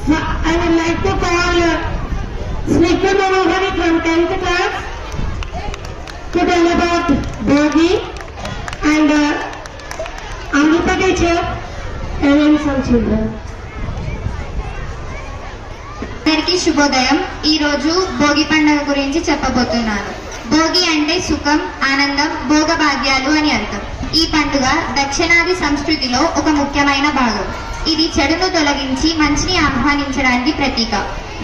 I would like to call Sneaker Manohari from 10th class to tell about Bogi and Amrita teacher and then some children. అందరికీ శుభోదయం. ఈ రోజు భోగి పండుగ గురించి చెప్పబోతున్నాను. భోగి అంటే సుఖం, ఆనందం, భోగభాగ్యాలు అని అర్థం. ఈ పండుగ దక్షిణాది సంస్కృతిలో ఒక ముఖ్యమైన భాగం. ఇది చెడును తొలగించి మంచిని ఆహ్వానించడానికి ప్రతీక.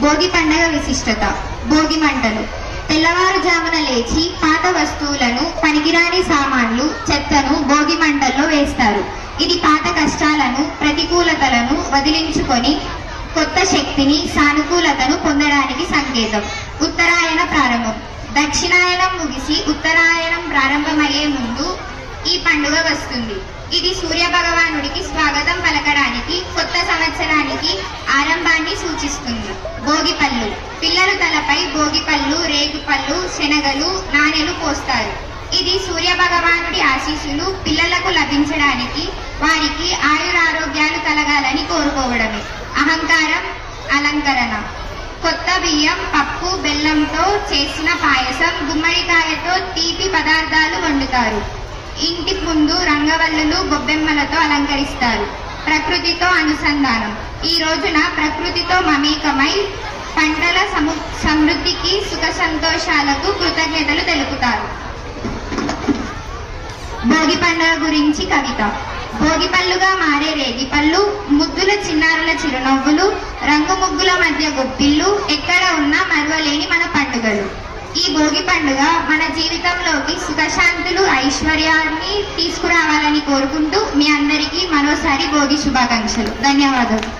భోగి పండుగ విశిష్టత: భోగి మంటలు. తెల్లవారుజామున లేచి పాత వస్తువులను, పనికిరాని సామాన్లు, చెత్తను భోగి మంటల్లో వేస్తారు. ఇది పాత కష్టాలను, ప్రతికూలతలను వదిలించుకొని కొత్త శక్తిని, సానుకూలతను పొందడానికి సంకేతం. ఉత్తరాయణ ప్రారంభం. దక్షిణాయనం ముగిసి ఉత్తరాయణం ప్రారంభమయ్యే ముందు ఈ పండుగ వస్తుంది. ఇది సూర్య భగవానుడికి స్వాగతం పలకడానికి, కొత్త సంవత్సరానికి ఆరంభాన్ని సూచిస్తుంది. భోగి పళ్ళు. పిల్లలు తలపై భోగి పళ్ళు, రేగుపళ్ళు, శనగలు, నాణెలు పోస్తారు. ఇది సూర్య భగవానుడి ఆశీస్సులు పిల్లలకు లభించడానికి, వారికి ఆయురారోగ్యాలు కలగాలని కోరుకోవడమే. అహంకారం, అలంకరణ. కొత్త బియ్యం, పప్పు, బెల్లంతో చేసిన పాయసం, గుమ్మడికాయతో తీపి పదార్థాలు వండుతారు. ఇంటి ముందు రంగవల్లులు, గొబ్బెమ్మలతో అలంకరిస్తారు. ప్రకృతితో అనుసంధానం. ఈ రోజున ప్రకృతితో మమేకమై పంటల సమృద్ధికి, సుఖ సంతోషాలకు కృతజ్ఞతలు తెలుపుతారు. భోగి పండుగ గురించి కవిత. భోగి పళ్ళుగా మారే రేగిపళ్ళు, ముద్దుల చిన్నారుల చిరునవ్వులు, రంగు ముగ్గుల మధ్య గొప్పిళ్ళు, ఎక్కడ ఉన్నా మరువలేని మన పండుగలు. ఈ భోగి పండుగ మన జీవితంలోకి సుఖశాంతులు, ఐశ్వర్యాన్ని తీసుకురావాలని కోరుకుంటూ మీ అందరికీ మరోసారి భోగి శుభాకాంక్షలు. ధన్యవాదాలు.